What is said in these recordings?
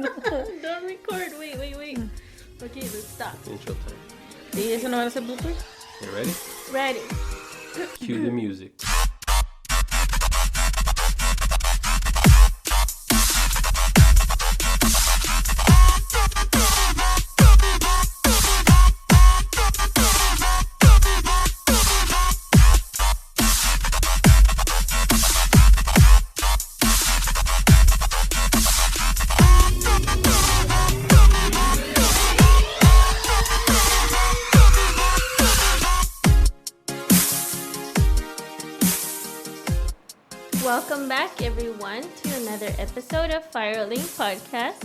Don't record. Wait. Okay, let's stop. Intro time. ¿Y eso no va a ser blooper? You ready? Ready. Cue the music. Welcome back, everyone, to another episode of Firelink Podcast.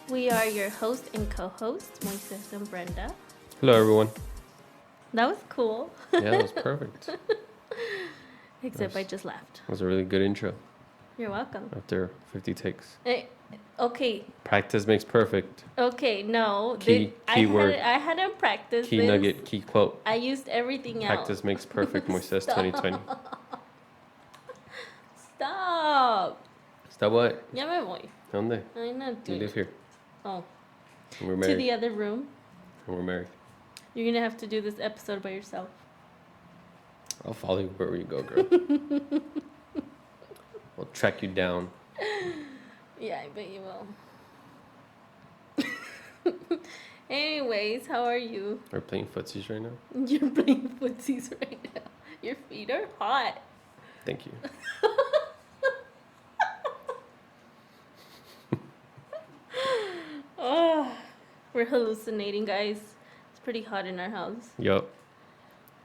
We are your host and co-host, Moises and Brenda. Hello, everyone. That was cool. Yeah, that was perfect. Except I just laughed. It was a really good intro You're welcome. after 50 takes. Okay, Practice makes perfect. no. Key word. I had to practice Key this. nugget, key quote. I used everything Practice makes perfect, Moises 2020. Stop. Stop what? Ya me voy. ¿Dónde? I'm not You doing live here. Oh, And we're to married. the other room. And we're married. You're going to have to do this episode by yourself. I'll follow you wherever you go, girl. We'll track you down. Yeah, I bet you will. Anyways, how are you? We're playing footsies right now. You're playing footsies right now. Your feet are hot. Thank you. Oh, we're hallucinating, guys. It's pretty hot in our house. Yup.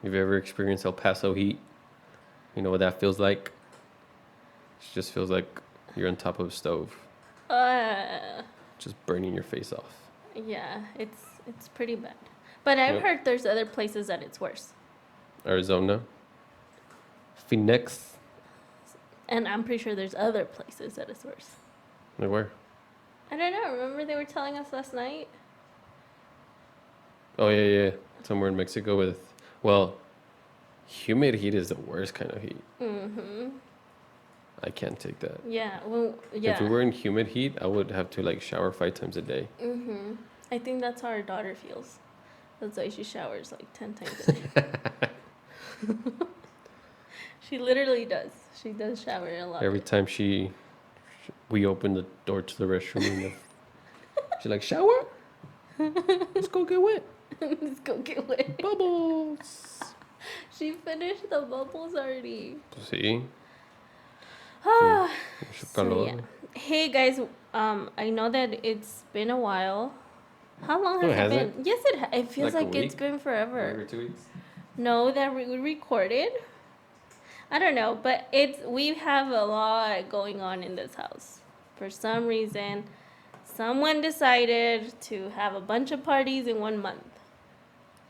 You've ever experienced El Paso heat? You know what that feels like? It just feels like you're on top of a stove, just burning your face off. Yeah, it's pretty bad. But I've Yep. heard there's other places that it's worse. Arizona, Phoenix, And I'm pretty sure there's other places that it's worse. like where? I don't know. Remember they were telling us last night? Oh yeah. Somewhere in Mexico with, well, humid heat is the worst kind of heat. Mm-hmm. I can't take that. Yeah. Well, yeah. If we were in humid heat, I would have to like shower 5 times a day. Mm-hmm. I think that's how our daughter feels. That's why she showers like 10 times a day. She literally does. She does shower a lot. Every time we open the door to the restroom, she's like, shower? Let's go get wet. Let's go get wet. Bubbles. She finished the bubbles already. See? Ah. Mucho So, calor. yeah. Hey guys, I know that it's been a while. How long No, has it hasn't been? Yes, it feels Like a like it's week? been forever. Every 2 weeks? No, that we recorded. I don't know, but we have a lot going on in this house. For some reason, someone decided to have a bunch of parties in 1 month.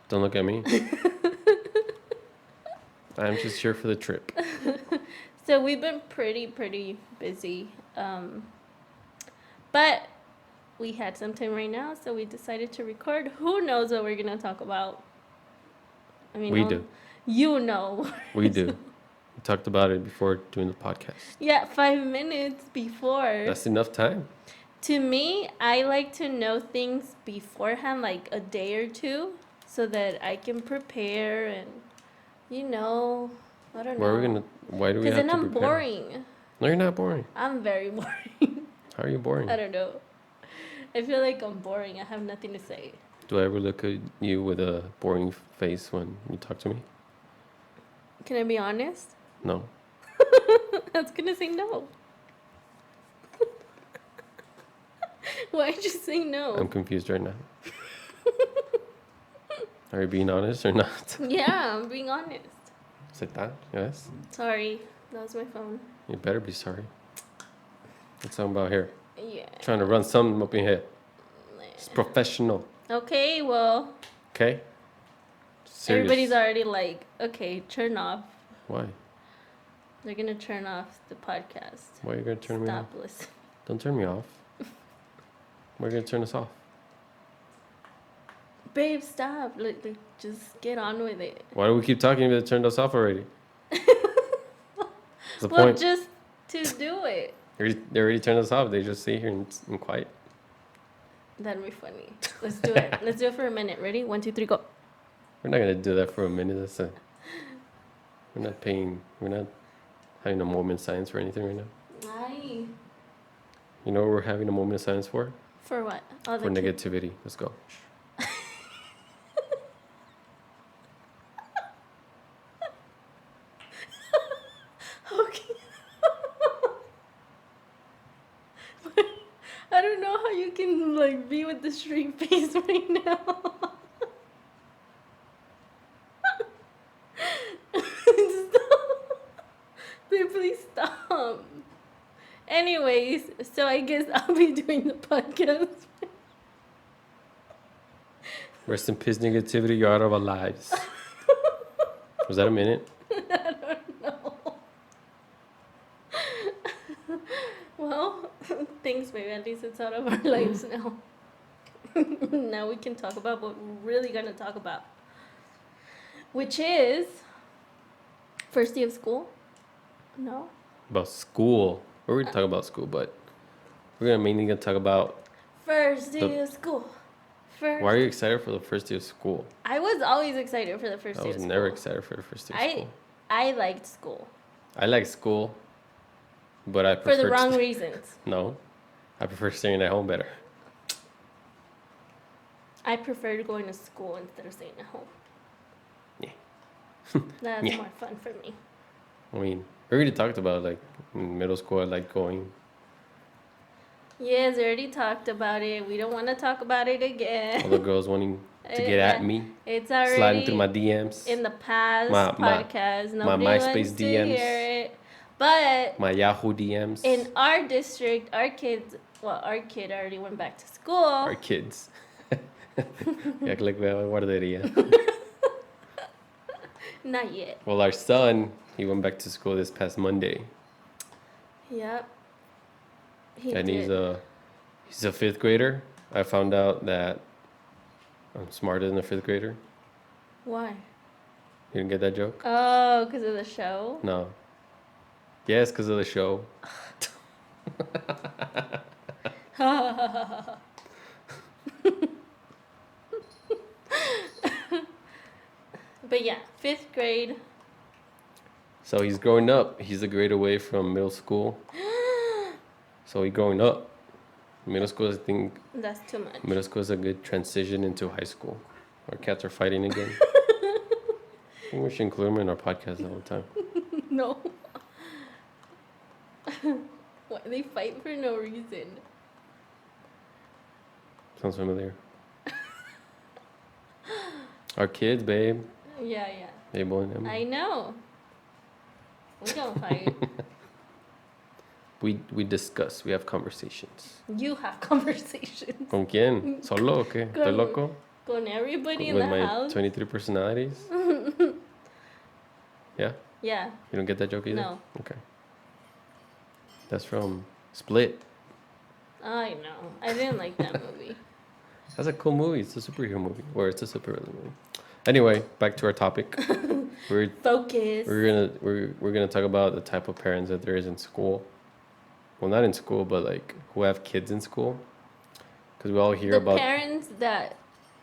Don't look at me. I'm just here for the trip. So we've been pretty busy. But we had some time right now, so we decided to record. Who knows what we're going to talk about? I mean, We do. You know. We do. We talked about it before doing the podcast. Yeah, 5 minutes before. That's enough time. To me, I like to know things beforehand, like a day or two, so that I can prepare and, I don't know. Why do we have Because to then I'm prepare? boring. No, you're not boring. I'm very boring. How are you boring? I don't know. I feel like I'm boring. I have nothing to say. Do I ever look at you with a boring face when you talk to me? Can I be honest? No. I was going to say no. Why'd you say no? I'm confused right now. Are you being honest or not? Yeah, I'm being honest. Is it that? Yes? Sorry. That was my phone. You better be sorry. What's something about here? Yeah. Trying to run something up in here. It's professional. Okay, well, Okay? Serious. everybody's already like, okay, turn off. Why? They're going to turn off the podcast. Why are you going to turn me off? Stop listening. Don't turn me off. Why are you going to turn us off? Babe, stop. Like, just get on with it. Why do we keep talking if it turned us off already? What's the Well, point? just to do it. They already turned us off. They just sit here and quiet. That'd be funny. Let's do it. Let's do it for a minute. Ready? 1, 2, 3, go. We're not gonna do that for a minute. We're not having a moment of silence or anything right now. Aye. You know what we're having a moment of silence for? For what? Oh, For negativity. Let's go. Okay. I don't know how you can like be with the straight face right now. Stop. Babe, please stop. Anyways, so I guess I'll be doing the podcast. Rest in peace, negativity. You're out of our lives. Was that a minute? I don't know. Well, thanks, baby. At least it's out of our lives now. Now we can talk about what we're really gonna talk about, which is first day of school. No. About school. We're gonna talk about school, but we're mainly gonna talk about First day of school. First. Why are you excited for the first day of school? I was always excited for the first I day of was school. never excited for the first day of school. I liked school. I like school, but I prefer For the wrong reasons. No, I prefer staying at home better. I preferred going to school instead of staying at home. Yeah. That's Yeah. more fun for me. I mean, we already talked about like in middle school. I like going. Yes, I already talked about it. We don't want to talk about it again. All the girls wanting to get at me, It's already sliding through my DMs, in the past My- podcast. my Nobody MySpace wants to DMs. hear it. But my Yahoo DMs. in our district, our kids, well, our kid already went back to school. Our kids. You act like we're a guardería. Not yet. Well, our son, he went back to school this past Monday, Yep. He and did. he's a fifth grader. I found out that I'm smarter than a fifth grader. Why? You didn't get that joke? Oh, because of the show? No. Yes, because of the show. But yeah, 5th grade. So he's growing up. He's a grade away from middle school. So he's growing up. Middle school, I think, That's too much. middle school is a good transition into high school. Our cats are fighting again. I think we should include them in our podcast all the time. No. Why they fight for no reason? Sounds familiar. Our kids, babe. Yeah. Abel and Emma. I know. We don't fight. We discuss. We have conversations. You have conversations. ¿Con quién? ¿Solo o qué? ¿Estoy Con- loco? Con everybody in With the my house. 23 personalities? Yeah? Yeah. You don't get that joke either? No. Okay. That's from Split. I know. I didn't like that movie. That's a cool movie. It's a superhero movie. Or it's a superhero movie. Anyway, back to our topic. Focus. We're gonna talk about the type of parents that there is in school. Well, not in school, but like who have kids in school. Because we all hear The about parents that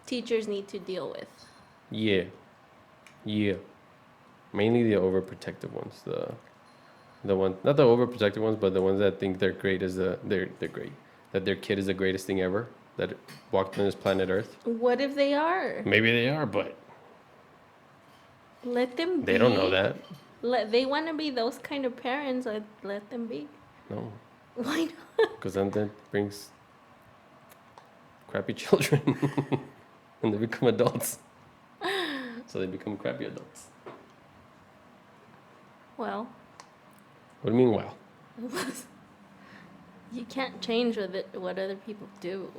teachers need to deal with. yeah. Mainly the overprotective ones. The one, not the overprotective ones, but the ones that think they're great as they're great. That their kid is the greatest thing ever that walked on this planet Earth. What if they are? Maybe they are, but Let them be. they don't know that. They want to be those kind of parents. Let them be. No, Why not? because then that brings crappy children when they become adults. So they become crappy adults. Well, What do you mean, well? you can't change what other people do.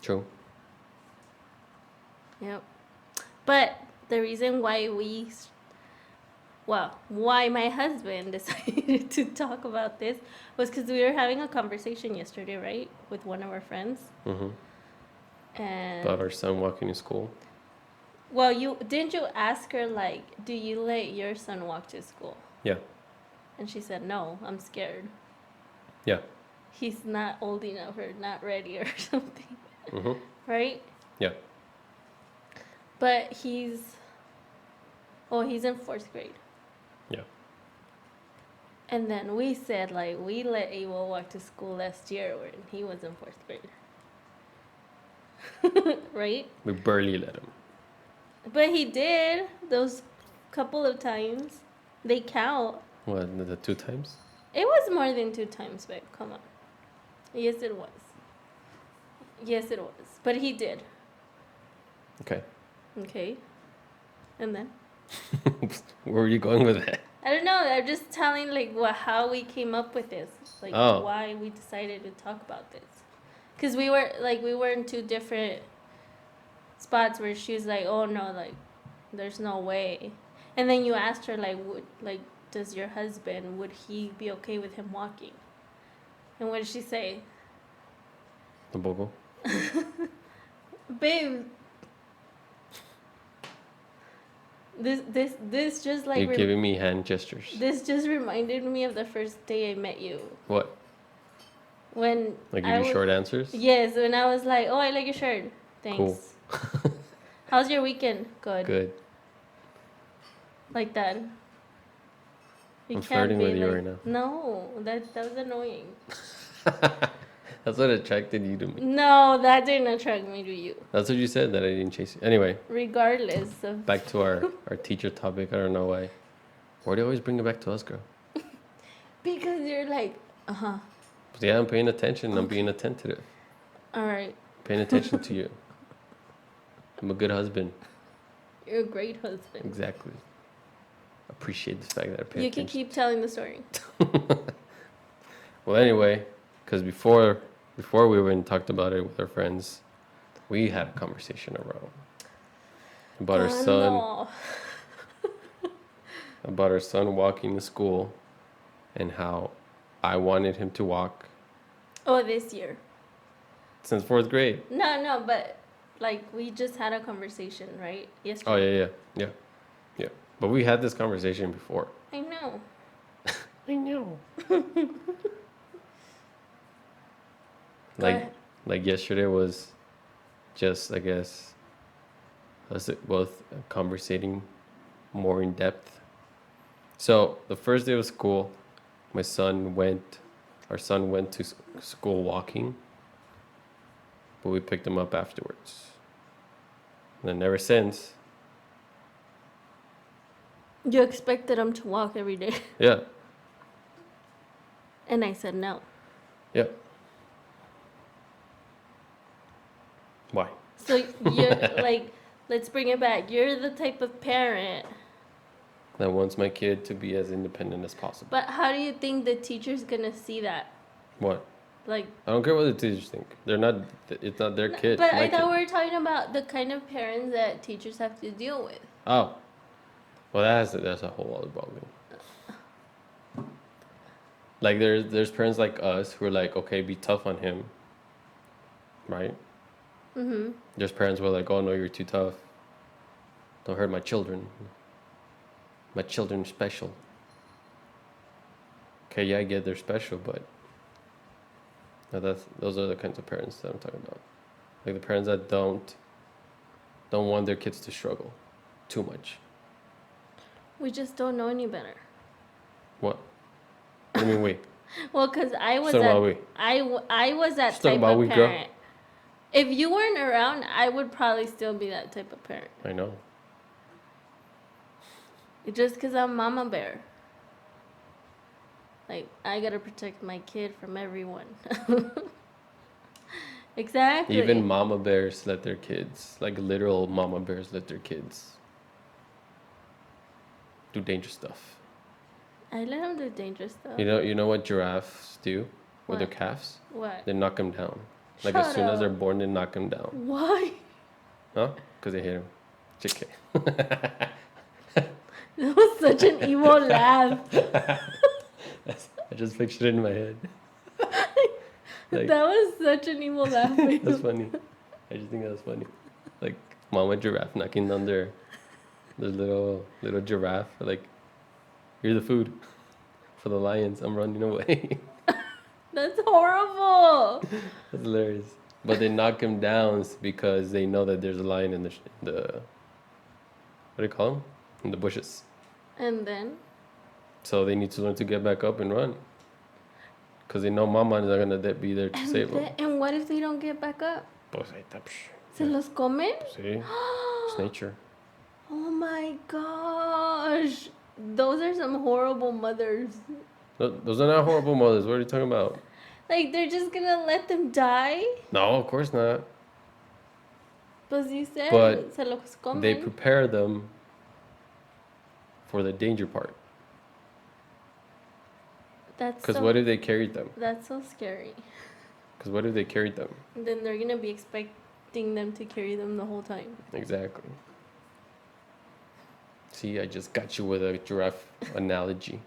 True. Yep. But the reason why why my husband decided to talk about this was because we were having a conversation yesterday, right, with one of our friends. Mm-hmm. And About our son walking to school. well, didn't you ask her like, do you let your son walk to school? Yeah. And she said, no, I'm scared. Yeah. he's not old enough or not ready or something, Mm-hmm. right? Yeah. But he's in 4th grade. Yeah. And then we said, like, we let Abel walk to school last year when he was in 4th grade. Right? We barely let him. But he did those couple of times. They count. What, the 2 times? It was more than 2 times, babe. Come on. Yes, it was. Yes, it was. But he did. Okay. Okay. And then? Where were you going with that? I don't know. I'm just telling, like, how we came up with this. Like, Oh. why we decided to talk about this. Because we were in 2 different spots where she was like, oh, no, like, there's no way. And then you asked her, like, does your husband, would he be okay with him walking? And what did she say? Tampoco. Babe, this just like You're giving me hand gestures. this just reminded me of the first day I met you. What? When Like give you short answers? Yes, when I was like, oh, I like your shirt. Thanks. Cool. How's your weekend? Good. Good. Like that. You I'm can't flirting be with you like, right now. No, that was annoying. That's what attracted you to me. No, that didn't attract me to you. That's what you said, that I didn't chase you. Anyway, Regardless of back to our teacher topic. I don't know why. Why do you always bring it back to us, girl? because you're like, Yeah, I'm paying attention. I'm being attentive. all right, Paying attention to you. I'm a good husband. you're a great husband. Exactly. Appreciate the fact that I pay You attention. can keep telling the story. Well, anyway, because before we went and talked about it with our friends, we had a conversation around about our son, No. about our son walking to school, and how I wanted him to walk Oh, this year. since 4th grade. No, but like we just had a conversation, right? Oh Yesterday. yeah. But we had this conversation before. I know. I know. Go ahead. Like yesterday was just, I guess, us both conversating more in depth. So the first day of school, our son went to school walking, but we picked him up afterwards. And then ever since, You expected him to walk every day, yeah, and I said no. yeah. Why? So you're like, let's bring it back. You're the type of parent. That wants my kid to be as independent as possible. But how do you think the teacher's gonna see that? What? Like, I don't care what the teachers think. They're not. It's not their kid. but my I thought kid. we were talking about the kind of parents that teachers have to deal with. Oh. Well, that's a whole other ballgame. Like there's parents like us who are like, okay, be tough on him. Right? Mm-hmm. There's parents who are like, oh no, you're too tough. Don't hurt my children. My children are special. Okay, yeah, I get they're special, but those are the kinds of parents that I'm talking about. Like the parents that don't want their kids to struggle too much. We just don't know any better. What? What do you mean we? Well, because I was Talking that about we. I was that Just talking type about of we, girl. parent. If you weren't around, I would probably still be that type of parent. I know. Just because I'm mama bear. Like, I gotta protect my kid from everyone. Exactly. Even mama bears let their kids, like literal mama bears, let their kids do dangerous stuff. I let them do dangerous stuff. You know what giraffes do with their What? calves? What? They knock them down. Like Shut as soon as they're up. born, they knock them down. Why? Huh? Because they hit them. JK. That was such an evil laugh. I just pictured it in my head. Like, That was such an evil laugh. that's funny. I just think that's funny. Like mama giraffe knocking down their little giraffe. Like, you're the food for the lions. I'm running away. That's horrible. That's hilarious. But they knock him down because they know that there's a lion in the what do you call them? In the bushes. And then? So they need to learn to get back up and run. Because they know Mama is not going to be there to save them. And what if they don't get back up? Pues ahí está. ¿Se los comen? Sí. It's nature. Oh my gosh. Those are some horrible mothers. Those are not horrible mothers. What are you talking about? Like, they're just gonna let them die? No, of course not. Pues you said But se los comen. they prepare them for the danger part. Because what if they carried them? That's so scary. Because what if they carried them? Then they're gonna be expecting them to carry them the whole time. Exactly. See, I just got you with a giraffe analogy.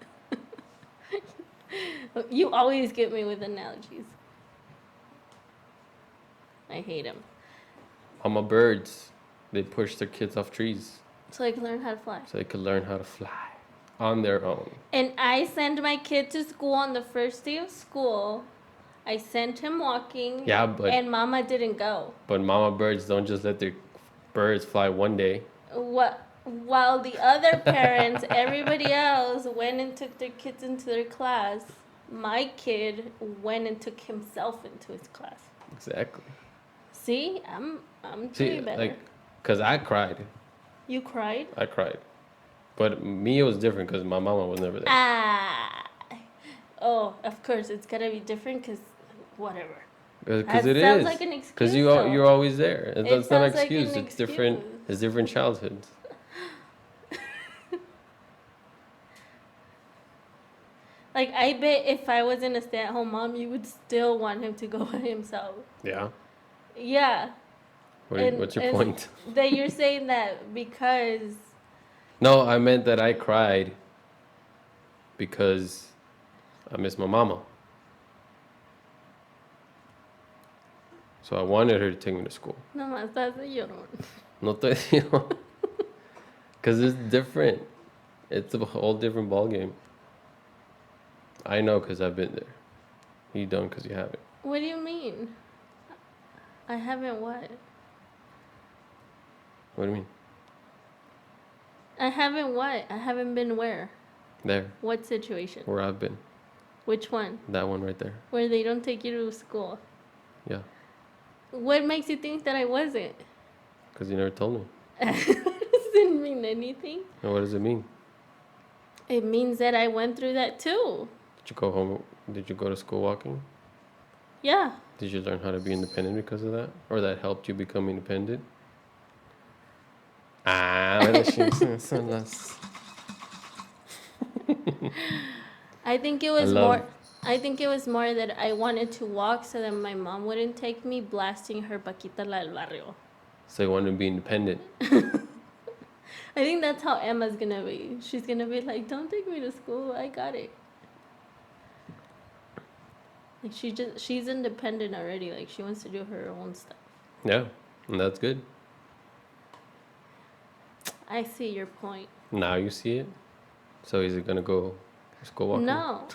You always get me with analogies. I hate them. Mama birds, they push their kids off trees So I can learn how to fly. so they could learn how to fly on their own. And I send my kid to school on the first day of school. I sent him walking. Yeah, but and Mama didn't go. But mama birds don't just let their birds fly one day. While the other parents, everybody else, went and took their kids into their class, my kid went and took himself into his class. Exactly. See, I'm doing better. Like, cause I cried. You cried? I cried, but me it was different because my mama was never there. Oh, of course it's gotta be different because whatever. Because it sounds is. like an excuse. Because you're always there. That's not an sounds like excuse. an It's different. It's different childhoods. Like, I bet if I wasn't a stay-at-home mom, you would still want him to go by himself. Yeah. Yeah. What's your point? That you're saying that because... No, I meant that I cried because I miss my mama. So I wanted her to take me to school. No más estás llorón. No te digo. Because it's different. It's a whole different ballgame. I know because I've been there. You don't because you haven't. What do you mean? I haven't what? What do you mean? I haven't what? I haven't been where? There. What situation? Where I've been. Which one? That one right there. Where they don't take you to school. Yeah. What makes you think that I wasn't? Because you never told me. It doesn't mean anything. And what does it mean? It means that I went through that too. Did you go home? Did you go to school walking? Yeah. Did you learn how to be independent because of that? Or that helped you become independent? I think it was more that I wanted to walk so that my mom wouldn't take me blasting her Paquita la del barrio. So you wanted to be independent. I think that's how Emma's gonna be. She's gonna be like, "Don't take me to school. I got it." Like she's independent already. Like she wants to do her own stuff. Yeah, and that's good. I see your point. Now you see it. So is it gonna go school walking? No.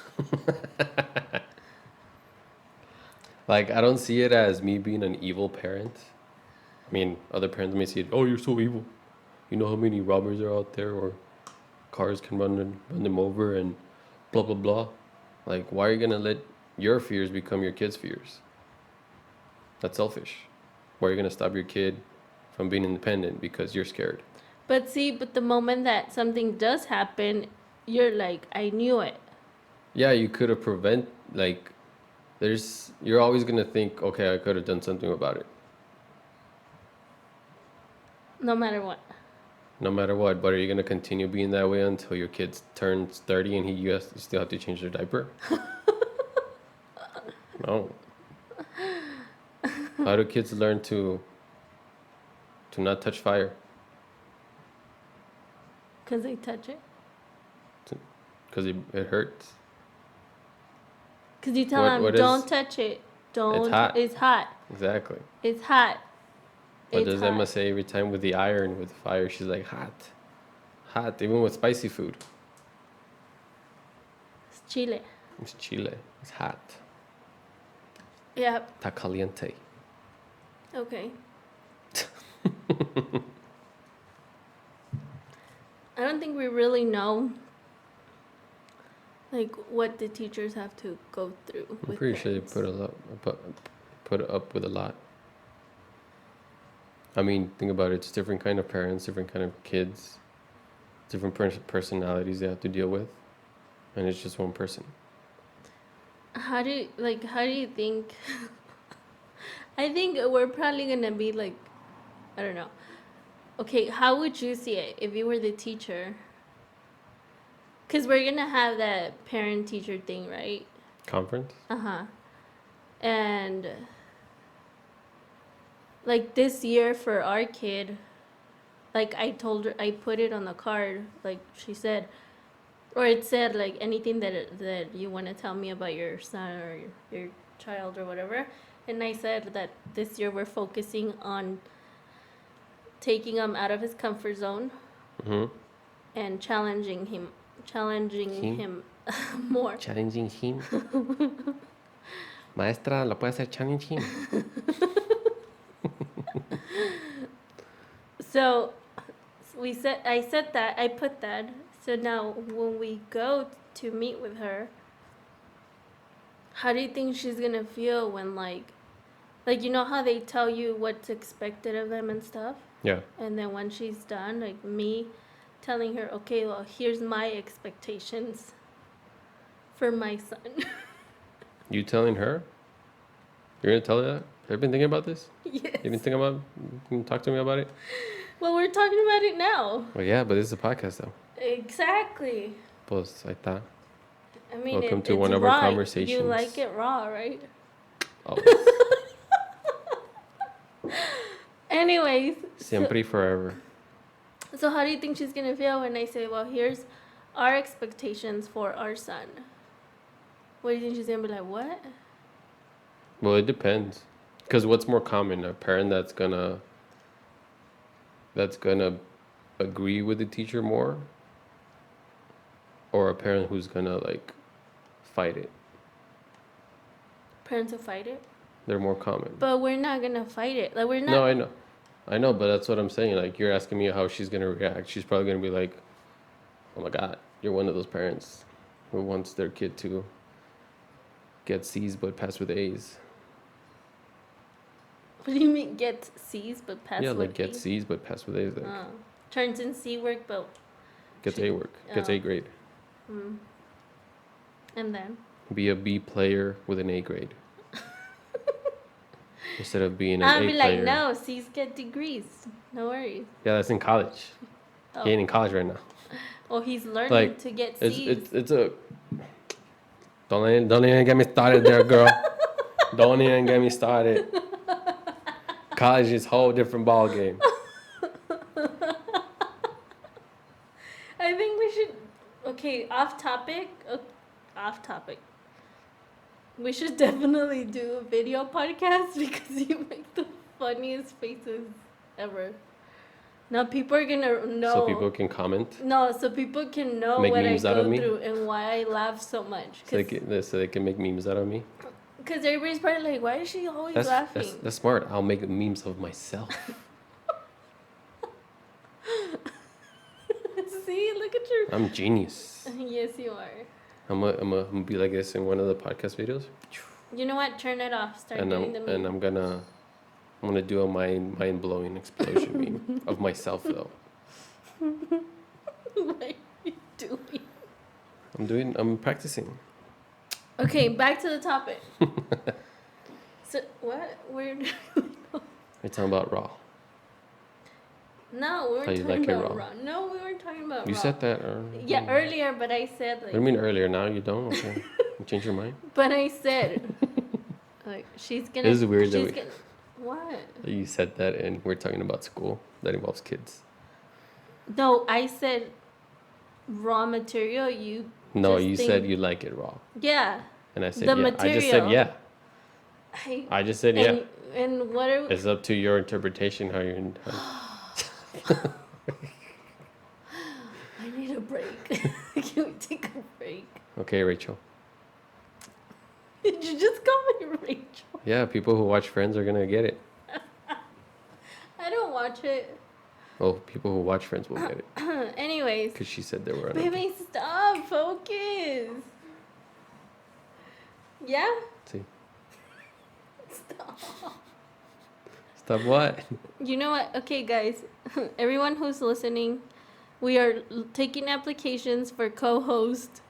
Like I don't see it as me being an evil parent. I mean, other parents may see it. Oh, you're so evil. You know how many robbers are out there, or cars can run them over, and blah blah blah. Like, why are you gonna let your fears become your kid's fears? That's selfish. Why are you gonna stop your kid from being independent because you're scared? But the moment that something does happen, you're like, I knew it. Yeah, you could have you're always gonna think, okay, I could have done something about it. No matter what. No matter what, but are you gonna continue being that way until your kid turns 30 and you still have to change their diaper? No. How do kids learn to not touch fire? Because they touch it. Because it hurts. Because you tell them, don't touch it. Don't. It's hot. It's hot. Exactly. It's hot. What does Emma say every time with the iron, with fire? She's like, hot. Hot, even with spicy food. It's chile. It's chile. It's hot. Yeah. Está caliente. Okay. I don't think we really know, like, what the teachers have to go through. I'm pretty sure they put up with a lot. I mean, think about it. It's different kind of parents, different kind of kids, different personalities they have to deal with, and it's just one person. How do you think? I think we're probably gonna be like, I don't know. Okay, how would you see it if you were the teacher? Because we're gonna have that parent-teacher thing, right? Conference? Uh-huh. And like this year for our kid, like I told her, I put it on the card, like she said, or it said like anything that you want to tell me about your son or your child or whatever. And I said that this year we're focusing on taking him out of his comfort zone and challenging him more. Challenging him. Maestra, ¿lo puede hacer challenging? So I said that, I put that. So now when we go to meet with her, how do you think she's gonna feel when like you know how they tell you what's expected of them and stuff? Yeah. And then when she's done, like me telling her, okay, well, here's my expectations for my son. You telling her? You're gonna tell her that? Have you been thinking about this? Yes. You been thinking about? Can you talk to me about it? Well, we're talking about it now. Well, yeah, but this is a podcast though. Exactly. Pues ahí está. I mean, Welcome to it's one of raw. our conversations. You like it raw, right? Always. Anyways. Siempre forever. So how do you think she's gonna feel when I say, well, here's our expectations for our son? What do you think she's gonna be like? What? Well, it depends. Because what's more common? A parent that's gonna agree with the teacher more, or a parent who's gonna like fight it? Parents will fight it. They're more common. But we're not gonna fight it. Like we're not. No, I know, but that's what I'm saying. Like you're asking me how she's gonna react. She's probably gonna be like, "Oh my God, you're one of those parents who wants their kid to get C's but pass with A's." What do you mean get C's but pass Yeah, with like get A's? C's but pass with A's. Like Turns in C work, but gets A work, gets A grade. And then Be a B player with an A grade. Instead of being an I'll A be player. like, no, C's get degrees. No worries. Yeah, that's in college. Oh. He ain't in college right now. Well, he's learning Like, to get C's. It's a. Don't even get me started there, girl. Don't even get me started. College is a whole different ball game. I think we should. Okay, off topic. Off topic. We should definitely do a video podcast because you make the funniest faces ever. Now people are gonna know. So people can comment. No, so people can know Make what I memes out of go me? through and why I laugh so much. So they can make memes out of me. Because everybody's probably like, why is she always laughing? That's smart. I'll make memes of myself. See, look at your. I'm genius. Yes, you are. I'm gonna be like this in one of the podcast videos. You know what? Turn it off. Start And doing the meme. I'm gonna do a mind blowing explosion meme of myself though. What are you doing? I'm practicing. Okay, back to the topic. So what? We're We're talking about raw. no, we weren't How you talking like it about raw? raw. No, we weren't talking about You raw. said that. Yeah, earlier, but I said What do you like. mean earlier? Now you don't? Okay. You change your mind? But I said, like she's gonna. This is weird that She's we- gonna. What? You said that, and we're talking about school that involves kids. No, I said raw material. You. No, just you think- said you like it raw, Yeah. and I said The yeah. I just said material. yeah. I just said yeah. And what are? It's up to your interpretation how you're. I need a break. Can we take a break? Okay, Rachel. Did you just call me Rachel? Yeah, people who watch Friends are gonna get it. I don't watch it. Well, people who watch Friends will get it. Anyways. Because she said they were on Baby, stop. Focus. Yeah? See. Stop. Stop what? You know what? Okay, guys. Everyone who's listening, we are taking applications for co-host.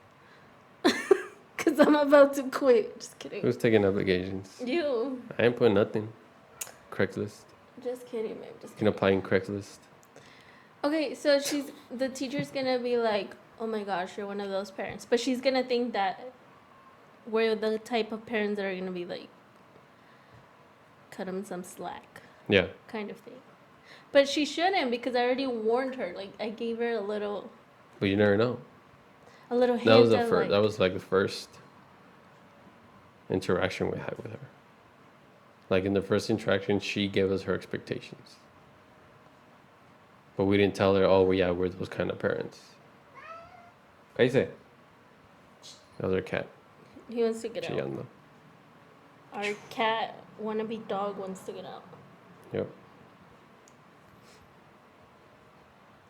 Because I'm about to quit. Just kidding. Who's taking applications? You. I ain't putting nothing. Craigslist. Just kidding, babe. Just You kidding. can apply in Craigslist. Okay, so the teacher's gonna be like, oh my gosh, you're one of those parents. But she's gonna think that we're the type of parents that are gonna be like, cut them some slack. Yeah. Kind of thing. But she shouldn't, because I already warned her. Like, I gave her a little But you never know. hint. That was the of, first. like, That was like the first interaction we had with her. Like in the first interaction, she gave us her expectations. But we didn't tell her, oh, yeah, we're those kind of parents. ¿Qué dice? That was our cat. He wants to get out. Chillando. Our cat, wannabe dog, wants to get out. Yep.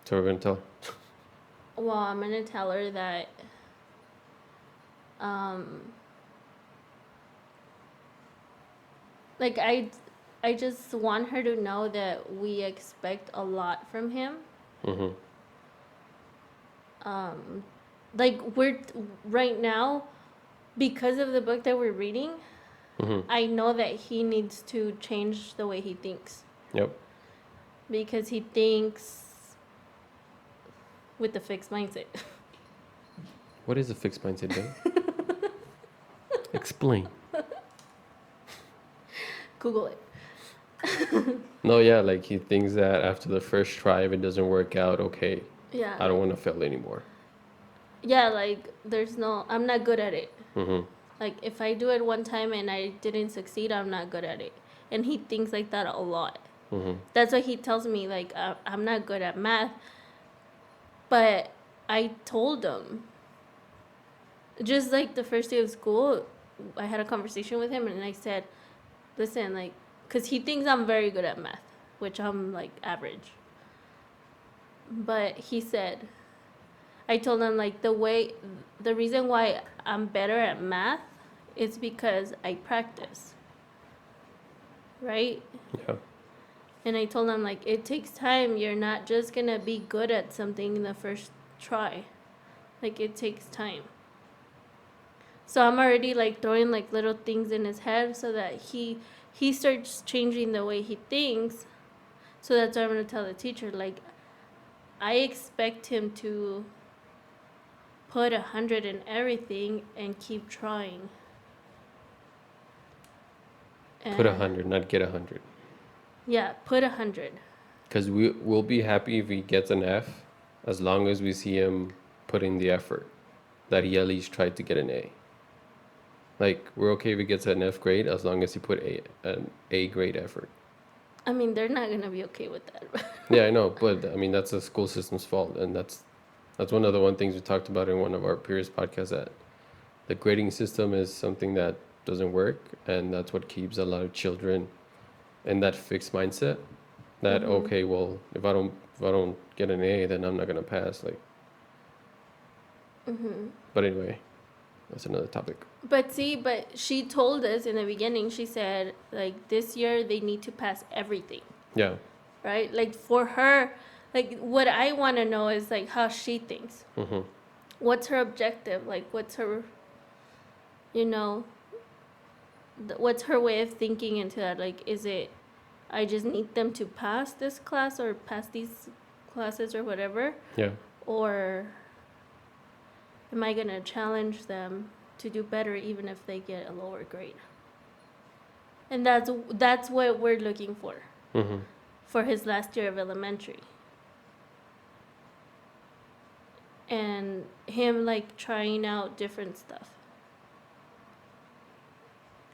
So we're gonna tell her. Well, I'm gonna tell her that like I just want her to know that we expect a lot from him. Mm-hmm. Like we're right now, because of the book that we're reading, Mm-hmm. I know that he needs to change the way he thinks. Yep. Because he thinks with the fixed mindset. What is a fixed mindset, babe? Explain. Google it. No, yeah, like he thinks that after the first try, if it doesn't work out, okay, Yeah. I don't want to fail anymore. Yeah, like I'm not good at it. Mm-hmm. Like if I do it one time and I didn't succeed, I'm not good at it. And he thinks like that a lot. Mm-hmm. That's why he tells me like I'm not good at math. But I told him, just like the first day of school, I had a conversation with him and I said, listen, like, because he thinks I'm very good at math, which I'm like average. But he said, I told him like the reason why I'm better at math is because I practice. Right? Yeah. And I told him like it takes time. You're not just gonna be good at something in the first try. Like it takes time. So I'm already like throwing like little things in his head so that he starts changing the way he thinks. So that's what I'm gonna tell the teacher. Like I expect him to put 100 in everything and keep trying. Put 100, not get 100. Yeah, put 100. Because we'll be happy if he gets an F, as long as we see him put in the effort that he at least tried to get an A. Like, we're okay if he gets an F grade as long as he put an A grade effort. I mean, they're not gonna be okay with that. Yeah, I know, but I mean that's the school system's fault, and that's one of the things we talked about in one of our previous podcasts, that the grading system is something that doesn't work, and that's what keeps a lot of children in that fixed mindset that Mm-hmm. okay, well, if I don't get an A, then I'm not gonna pass. Like, Mm-hmm. but anyway, that's another topic. But she told us in the beginning, she said, like, this year they need to pass everything, Yeah. right? Like, for her, like, what I want to know is, like, how she thinks. Mm-hmm. What's her objective? Like, what's her, you know, what's her way of thinking into that? Like, is it, I just need them to pass this class or pass these classes or whatever? Yeah. Or am I going to challenge them to do better even if they get a lower grade? And that's what we're looking Mm-hmm. for his last year of elementary. And him like trying out different stuff.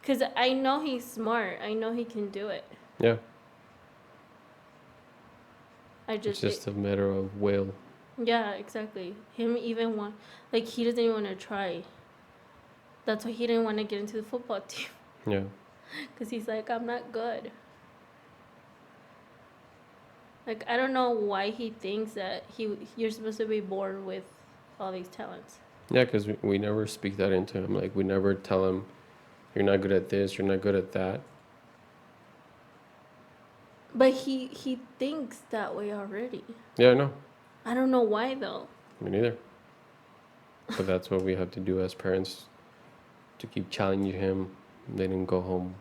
Because I know he's smart. I know he can do it. Yeah. Just It's just a matter of will. yeah, exactly. Him even want, like, he doesn't even want to try. That's why he didn't want to get into the football team. Yeah. Because he's like, I'm not good. Like, I don't know why he thinks that you're supposed to be born with all these talents. Yeah, because we never speak that into him. Like, we never tell him, you're not good at this, you're not good at that. But he thinks that way already. Yeah, I know. I don't know why, though. Me neither. But that's what we have to do as parents, to keep challenging him. They didn't go home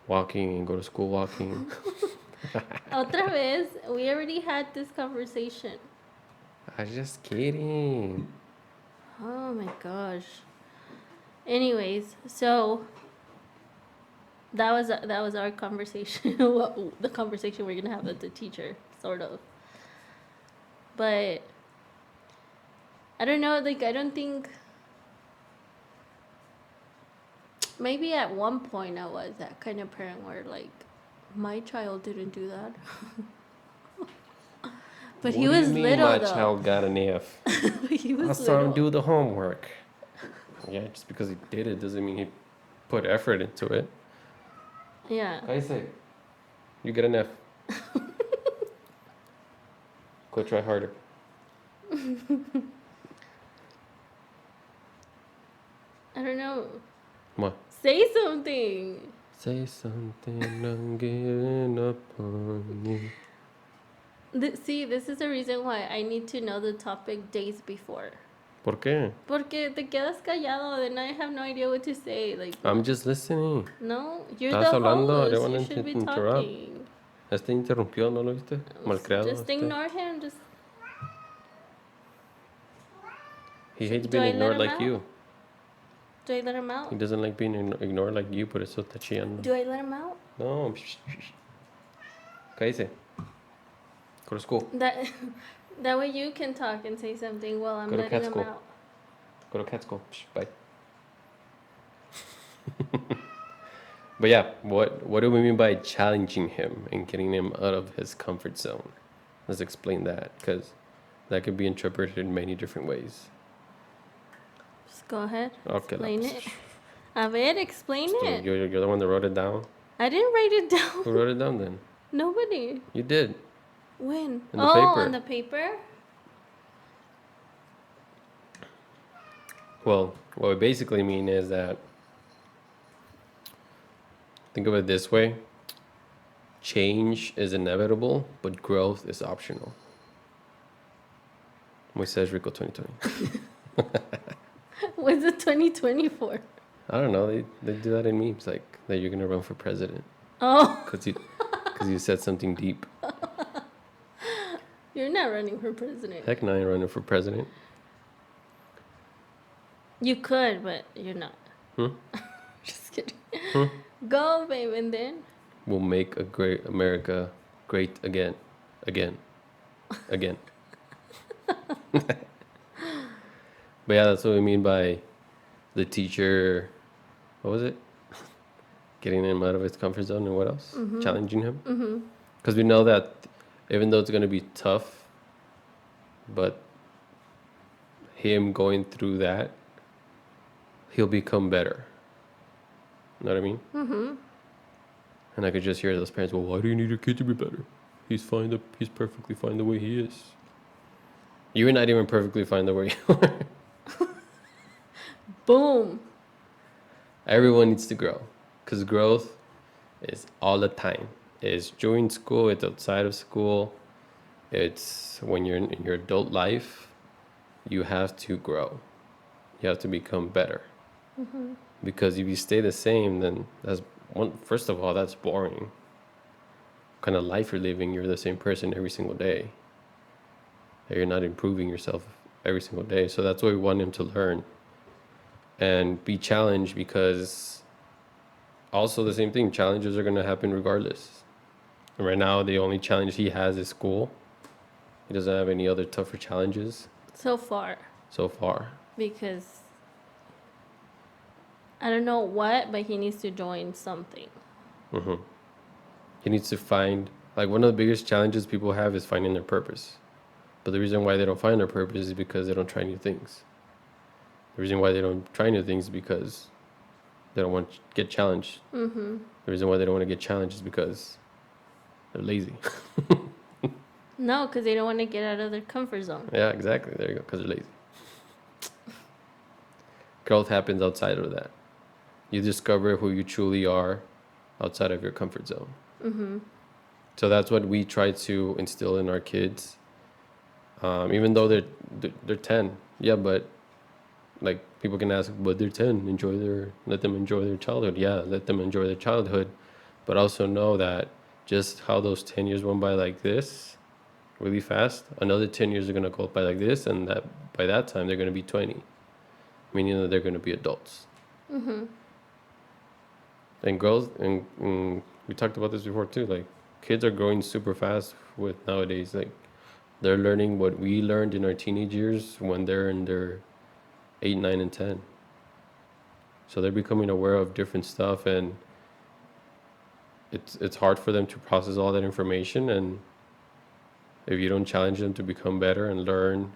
walking and go to school walking. Otra vez, we already had this conversation. I was just kidding. Oh my gosh. Anyways, so that was our conversation. The conversation we're gonna have with the teacher, sort of. But I don't know. Like, I don't think. Maybe at one point I was that kind of parent where, like, my child didn't do that. But he was little, my though. My child got an F. He was I saw little. him do the homework. Yeah, just because he did it doesn't mean he put effort into it. Yeah. I say, you get an F. Go try harder. I don't know. What? Say something. Say something, I'm giving up on you. See, this is the reason why I need to know the topic days before. ¿Por qué? Porque te quedas callado, then I have no idea what to say. Like, I'm just listening. no, you're Estás the hablando, I don't host. You want should be interrupt. talking. Este interrumpió, ¿no lo viste? Malcriado. Just ignore him. Just. He hates Do being I let ignored him like out? you. Do I let him out? He doesn't like being ignored like you, por eso está chillando. Do I let him out? No. Cállese. Go to school. That way you can talk and say something while I'm Go to letting cat him school. out. Go to cat school. Bye. But yeah, what do we mean by challenging him and getting him out of his comfort zone? Let's explain that, because that could be interpreted in many different ways. Just go ahead. Okay, Explain it. A ver, explain it. You're the one that wrote it down? I didn't write it down. Who wrote it down then? Nobody. You did. When? In the paper. On the paper? Well, what we basically mean is that, think of it this way: change is inevitable, but growth is optional. Moisés Rico 2020. What's the 2020 for? I don't know. They do that in memes, like that you're gonna run for president. Oh. Because you said something deep. You're not running for president. Heck, no, I ain't running for president. You could, but you're not. Just kidding. Go, babe, and then? We'll make a great America great again. But yeah, that's what we mean by the teacher. What was it? Getting him out of his comfort zone, and what else? Challenging him. Because we know that even though it's going to be tough, but him going through that, he'll become better. You know what I mean? And I could just hear those parents, well, why do you need your kid to be better? He's fine. He's perfectly fine the way he is. You're not even perfectly fine the way you are. Boom. Everyone needs to grow, because growth is all the time. It's during school, it's outside of school, it's when you're in your adult life. You have to grow. You have to become better. Because if you stay the same, then first of all, that's boring. What kind of life you're living? You're the same person every single day. You're not improving yourself every single day. So that's what we want him to learn and be challenged, because also the same thing, challenges are going to happen regardless. And right now, the only challenge he has is school. He doesn't have any other tougher challenges So far. Because I don't know what, but he needs to join something. He needs to find, like, one of the biggest challenges people have is finding their purpose. But the reason why they don't find their purpose is because they don't try new things. The reason why they don't try new things is because They don't want to get challenged. Mm-hmm. The reason why they don't want to get challenged is because they're lazy. No, because they don't want to get out of their comfort zone. Yeah, exactly. There you go. Because they're lazy. Growth happens outside of that. You discover who you truly are outside of your comfort zone. Mm-hmm. So that's what we try to instill in our kids. Even though they're 10, yeah, but like people can ask, but they're 10. Let them enjoy their childhood. Yeah, let them enjoy their childhood, but also know that just how those 10 years went by like this, really fast. Another 10 years are gonna go by like this, and that by that time they're gonna be 20, meaning that they're gonna be adults. Mm-hmm. And girls, and we talked about this before too. Like kids are growing super fast with nowadays. Like they're learning what we learned in our teenage years when they're in their 8, 9, and 10. So they're becoming aware of different stuff, and it's hard for them to process all that information. And if you don't challenge them to become better and learn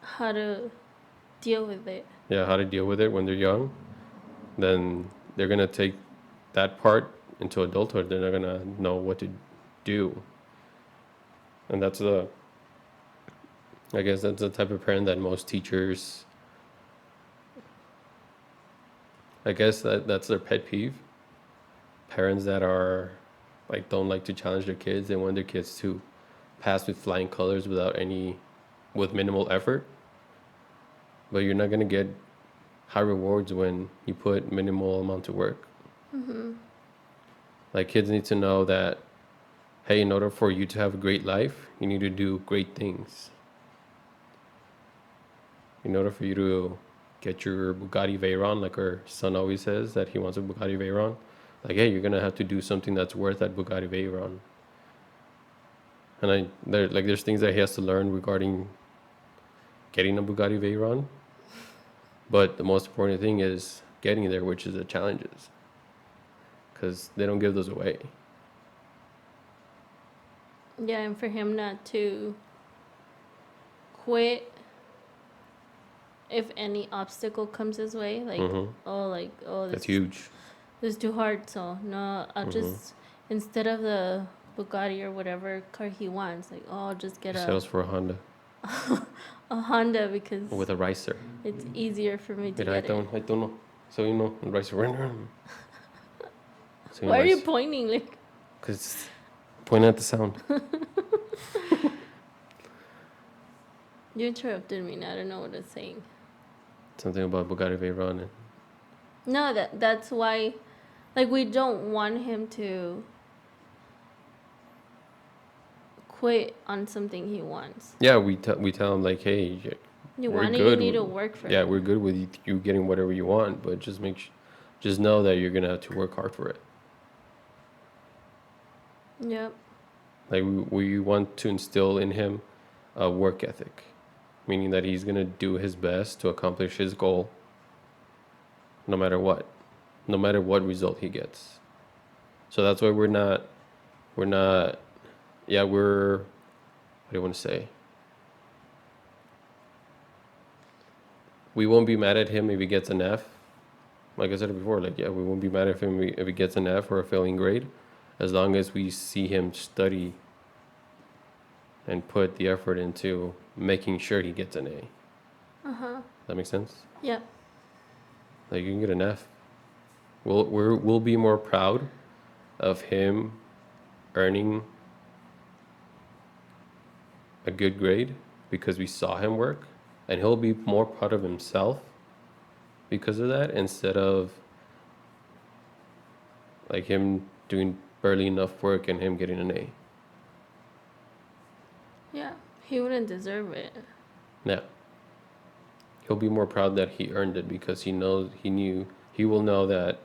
How to deal with it. yeah, how to deal with it when they're young, then they're gonna take that part into adulthood. They're not gonna know what to do. And I guess that's the type of parent that most teachers, I guess that's their pet peeve. Parents that are like don't like to challenge their kids and want their kids to pass with flying colors with minimal effort. But you're not gonna get high rewards when you put minimal amount of work. Mm-hmm. Like kids need to know that, hey, in order for you to have a great life, you need to do great things. In order for you to get your Bugatti Veyron, like our son always says that he wants a Bugatti Veyron, like, hey, you're gonna have to do something that's worth that Bugatti Veyron. And there's things that he has to learn regarding getting a Bugatti Veyron, but the most important thing is getting there, which is the challenges, because they don't give those away. Yeah, and for him not to quit if any obstacle comes his way, like That's this huge. is too hard, so no, I'll just instead of the Bugatti or whatever car he wants, like I'll just get He settles for a Honda a Honda because with a ricer. it's easier for me to Mira, get it. I don't know. So you know, el ricer. So Why are you pointing? Like, because point at the sound. you interrupted me. Now I don't know what it's saying. Something about Bugatti Veyron. No, that's why, like, we don't want him to quit on something he wants. Yeah, we tell him like, hey, You we're want it, good you need to with- work for yeah, it. we're good with you getting whatever you want, but just know that you're gonna have to work hard for it. Yep. Like we want to instill in him a work ethic, meaning that he's gonna do his best to accomplish his goal, no matter what result he gets. So that's why we're not, yeah, what do you want to say? We won't be mad at him if he gets an F. Like I said before, like, yeah, we won't be mad at him if he gets an F or a failing grade, as long as we see him study and put the effort into making sure he gets an A. Uh-huh. That makes sense? Yep. Like, you can get an F. We'll be more proud of him earning a good grade because we saw him work, and he'll be more proud of himself because of that, instead of like him doing barely enough work and him getting an A. Yeah. He wouldn't deserve it. Yeah. He'll be more proud that he earned it because he will know that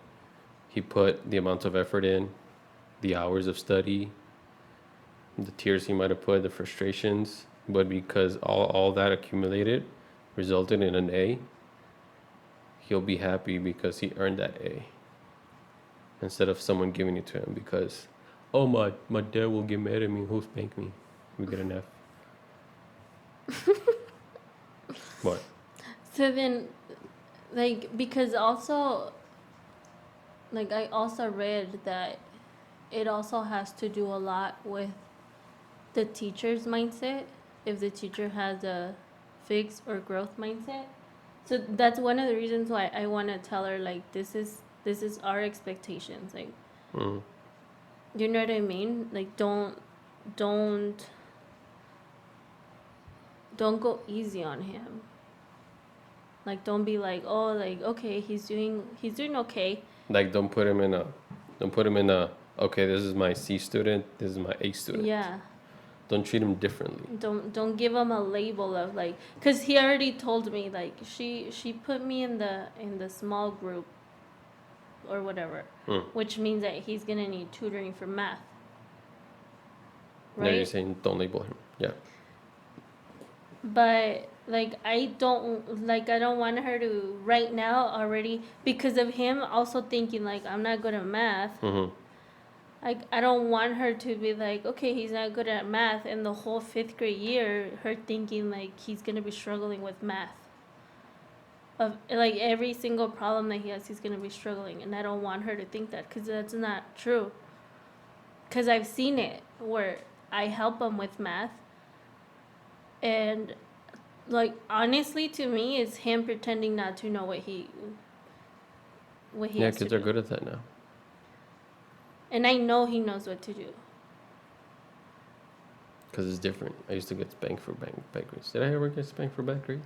he put the amount of effort in, the hours of study, the tears he might have put, the frustrations, but because all that accumulated resulted in an A, he'll be happy because he earned that A. Instead of someone giving it to him because, oh, my dad will get mad at me, he'll spank me. We get an F. What? So then, like, because also like I also read that it also has to do a lot with the teacher's mindset. If the teacher has a fixed or growth mindset, so that's one of the reasons why I want to tell her like this is our expectations. Like, Mm. you know what I mean? Like, don't don't go easy on him. Like, don't be like, oh, like, okay, he's doing okay. Like don't put him in a okay, this is my C student, this is my A student. Yeah. Don't treat him differently. Don't give him a label of like, cause he already told me like she put me in the small group or whatever, Mm. which means that he's gonna need tutoring for math. Now you're Right? saying don't label him. Yeah. But like I don't want her to right now already because of him also thinking like I'm not good at math. Mm-hmm. I don't want her to be like, okay, he's not good at math, and the whole fifth grade year, her thinking like he's gonna be struggling with math. Of like every single problem that he has, he's gonna be struggling, and I don't want her to think that because that's not true. Because I've seen it where I help him with math, and like honestly, to me, it's him pretending not to know what he Yeah, has to kids are do, good at that now. and I know he knows what to do. Because it's different. I used to get spanked for bad grades. Did I ever get spanked for bad grades?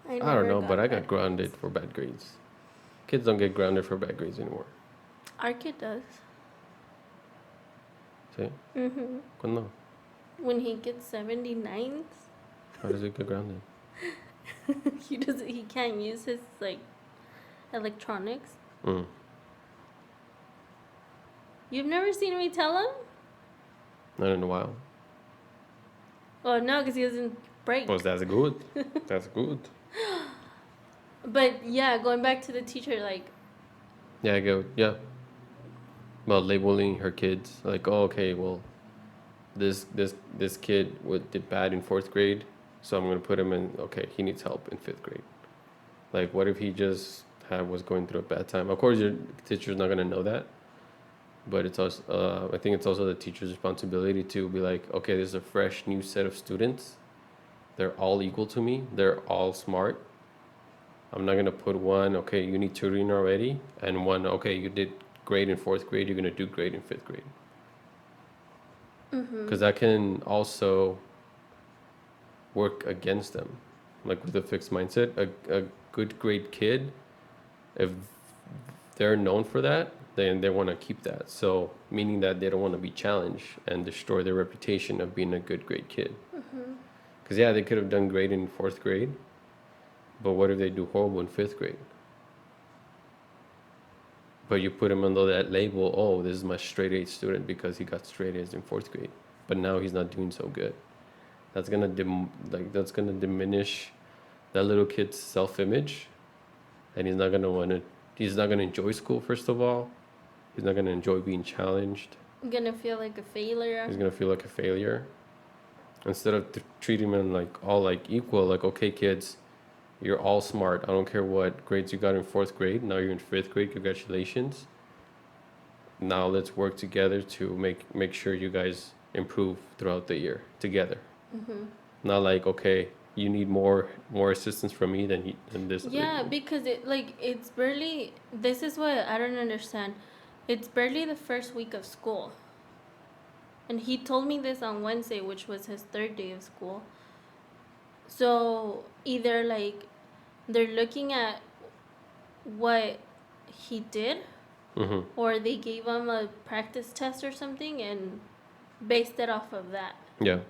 I don't never know, but I got bad grounded grades. for bad grades. Kids don't get grounded for bad grades anymore. Our kid does. See? Mhm. ¿Cuándo? When he gets 79s, How does it get grounded? he can't use his like electronics. Mm. You've never seen me tell him? Not in a while. Well, no, because he doesn't break. Well, that's good. That's good. But yeah, going back to the teacher, like, Yeah, I go. Yeah. About labeling her kids. Like, oh, okay, well, this kid did bad in fourth grade, so I'm gonna put him in. Okay, he needs help in fifth grade. Like, what if he just was going through a bad time? Of course, your teacher's not gonna know that, but it's also I think it's also the teacher's responsibility to be like, okay, this is a fresh new set of students. They're all equal to me. They're all smart. I'm not gonna put one, okay, you need tutoring already, and one, okay, you did great in fourth grade, you're gonna do great in fifth grade. Because that can also work against them, like with a fixed mindset. A good grade kid, if they're known for that, then they want to keep that. So meaning that they don't want to be challenged and destroy their reputation of being a good grade kid. Because yeah, they could have done great in fourth grade, but what if they do horrible in fifth grade? But you put him under that label, oh, this is my straight A student because he got straight A's in fourth grade, but now he's not doing so good. That's gonna that's gonna diminish that little kid's self-image, and he's not gonna enjoy school. First of all, he's not gonna enjoy being challenged. I'm gonna feel like a failure. He's gonna feel like a failure. Instead of treating him like all like equal, like okay, kids, you're all smart. I don't care what grades you got in fourth grade. Now you're in fifth grade. Congratulations. Now let's work together to make sure you guys improve throughout the year together. Not like okay, you need more assistance from me than this. Yeah, because it's barely. This is what I don't understand. It's barely the first week of school. And he told me this on Wednesday, which was his third day of school. So either like they're looking at what he did, Mm-hmm. or they gave him a practice test or something and based it off of that, Yeah.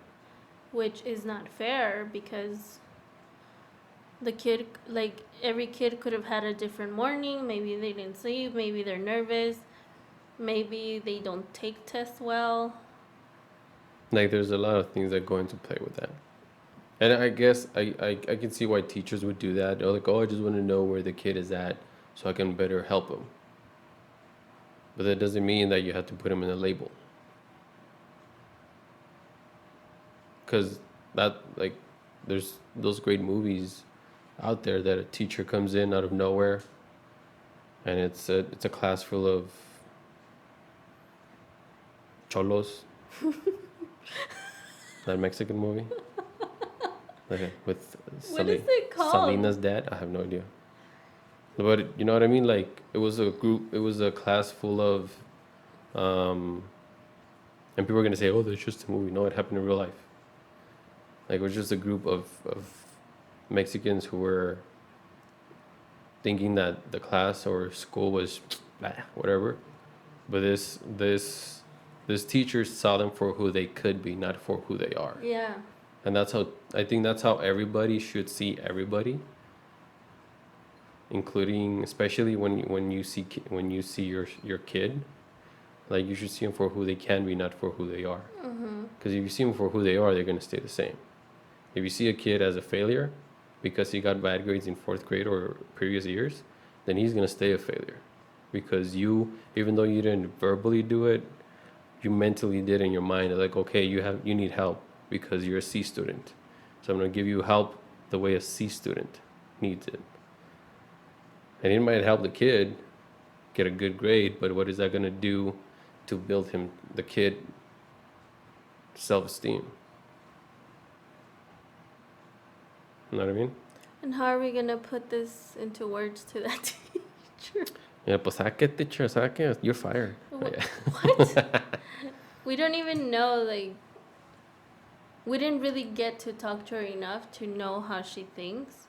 which is not fair because the kid, like every kid could have had a different morning. Maybe they didn't sleep, maybe they're nervous, maybe they don't take tests well. Like there's a lot of things that go into play with that. And I guess I can see why teachers would do that. They're like, oh, I just want to know where the kid is at so I can better help him. But that doesn't mean that you have to put him in a label. Because that, like, there's those great movies out there that a teacher comes in out of nowhere and it's a class full of cholos. That Mexican movie. Okay, with What is it called? Selena's dad. I have no idea. But you know what I mean? Like it was a class full of, and people are gonna say, "Oh, that's just a movie." No, it happened in real life. Like it was just a group of Mexicans who were thinking that the class or school was whatever, but this teacher saw them for who they could be, not for who they are. Yeah. And I think that's how everybody should see everybody, including especially when you see your kid, like you should see them for who they can be, not for who they are. Because if you see them for who they are, they're gonna stay the same. If you see a kid as a failure because he got bad grades in fourth grade or previous years, then he's gonna stay a failure, because even though you didn't verbally do it, you mentally did in your mind. Like, okay, you need help because you're a C student, so I'm gonna give you help the way a C student needs it. And it might help the kid get a good grade, but what is that gonna do to build the kid self-esteem? You know what I mean? And how are we gonna put this into words to that teacher? Yeah, pues saque, teacher, saque. You're fired. What? We don't even know, like, we didn't really get to talk to her enough to know how she thinks.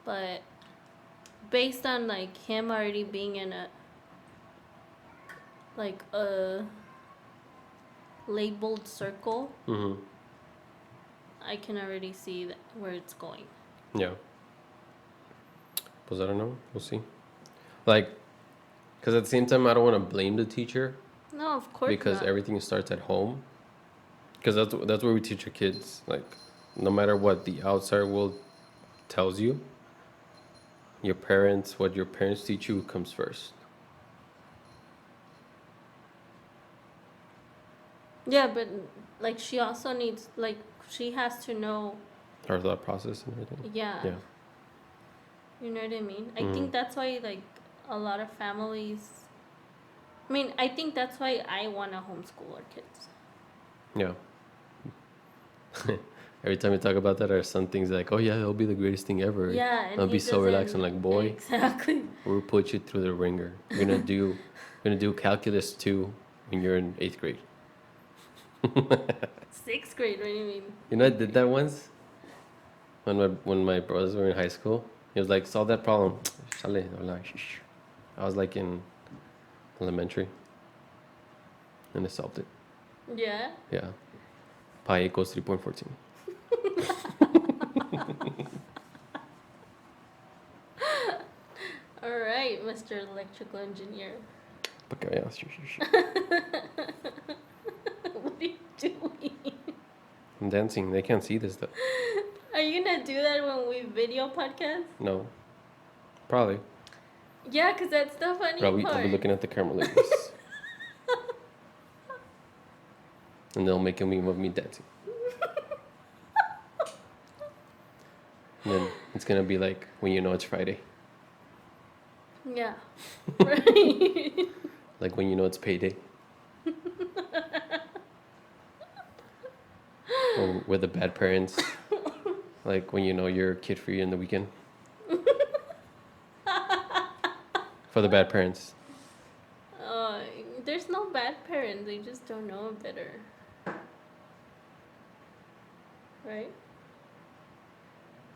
But based on, like, him already being in a labeled circle, Mm-hmm. I can already see where it's going. Yeah. Pues I don't know. We'll see. Like, because at the same time, I don't want to blame the teacher. No, of course because not. everything starts at home. Because that's where we teach our kids. Like, no matter what the outside world tells you, what your parents teach you comes first. Yeah, but, like, she also needs, like, she has to know. Her thought process and everything. Yeah. Yeah. You know what I mean? I think that's why, like, a lot of families. I mean, I think that's why I want to homeschool our kids. Yeah. Every time we talk about that, our son thinks like, "Oh yeah, it'll be the greatest thing ever." Yeah, and I'll be so relaxed. I'm like, "Boy, exactly. We'll put you through the ringer. We're gonna do calculus 2 when you're in 8th grade." 6th grade. What do you mean? You know, I did that once. When my brothers were in high school, he was like, "Solve that problem." I was like in elementary, and I solved it. Yeah. Yeah. Pi equals 3.14. All right, Mr. Electrical Engineer. What are you doing? I'm dancing. They can't see this though. Are you gonna do that when we video podcast? No. Probably. Yeah, because that's the funny part. I'll be looking at the camera like this. And they'll make a meme of me dancing. And then it's gonna be like when you know it's Friday. Yeah. Right. Like when you know it's payday. Or with the bad parents. Like when you know you're kid free in the weekend. For the bad parents. There's no bad parents. They just don't know better. Right?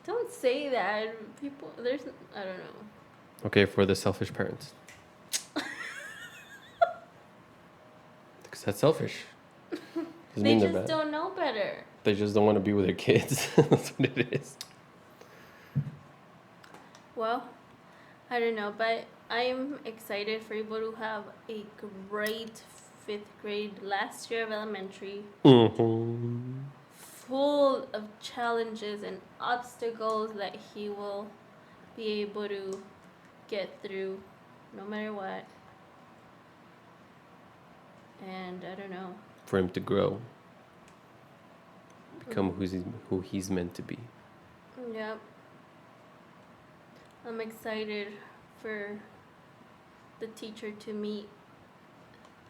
Don't say that. People, I don't know. Okay, for the selfish parents. Because that's selfish. They just don't know better. They just don't want to be with their kids. That's what it is. Well, I don't know, but I'm excited for you to have a great 5th grade last year of elementary. Mm-hmm. Full of challenges and obstacles that he will be able to get through no matter what. And I don't know. For him to grow. Become who he's meant to be. Yep. I'm excited for the teacher to meet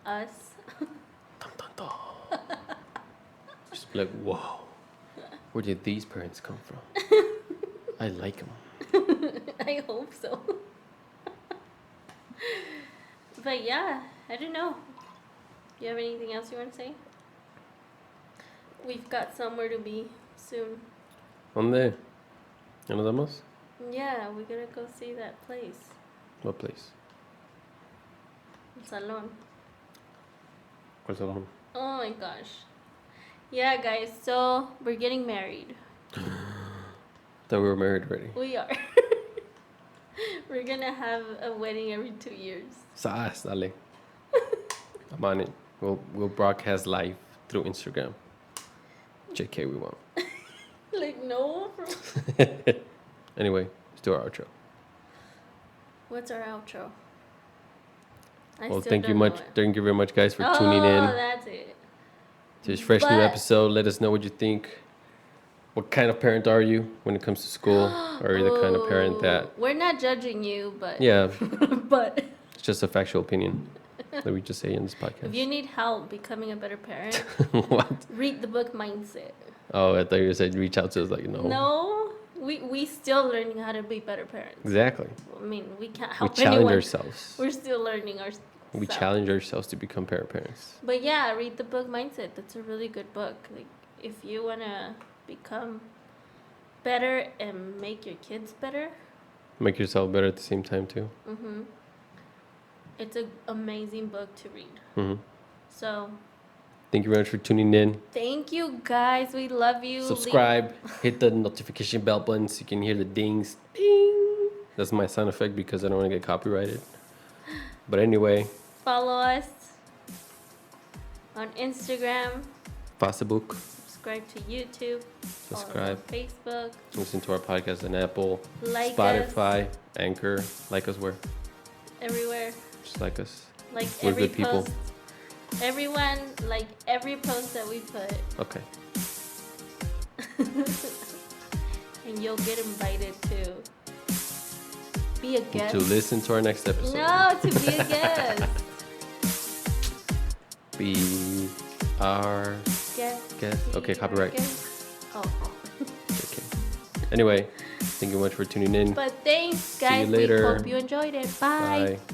us. Dun, dun, dun. Just be like, whoa, where did these parents come from? I like them. I hope so. But yeah, I don't know. You have anything else you want to say? We've got somewhere to be soon. ¿Dónde? ¿Ya nos vamos? Yeah, we're gonna go see that place. What place? El salón. ¿Cuál salón? Oh my gosh. Yeah, guys, so we're getting married. Thought we were married already. We are. We're gonna have a wedding every 2 years. Sas, dale. I'm on it. We'll broadcast live through Instagram. JK, we won't. Like, no, bro. Anyway, let's do our outro. What's our outro? Well, thank you very much, guys, for tuning in. Oh, that's it. To this fresh new episode. Let us know what you think. What kind of parent are you when it comes to school? Or are you the kind of parent that... We're not judging you, but... Yeah. But... It's just a factual opinion that we just say in this podcast. If you need help becoming a better parent... What? Read the book Mindset. Oh, I thought you said reach out to us. Like, no. No. We still learning how to be better parents. Exactly. I mean, we can't help We challenge anyone. ourselves. We're still learning ourselves. We challenge ourselves to become better parents. But yeah, read the book Mindset. That's a really good book. Like, if you want to become better and make your kids better. Make yourself better at the same time, too. Mm-hmm. It's an amazing book to read. Mm-hmm. So... Thank you very much for tuning in. Thank you, guys. We love you. Subscribe. Hit the notification bell button so you can hear the dings. Ding. That's my sound effect because I don't want to get copyrighted. But anyway. Follow us on Instagram. Facebook. Subscribe to YouTube. Subscribe. Follow us on Facebook. Listen to our podcast on Apple. Like Spotify. us. Anchor. Like us where? Everywhere. Just like us. Like We're every good people. post. Everyone, like every post that we put. Okay. And you'll get invited to be a guest. To listen to our next episode. No, to be a guest. Be our guest. Okay, copyright. Oh. Okay. Anyway, thank you much for tuning in. But thanks, See you guys. later. We hope you enjoyed it. Bye. Bye.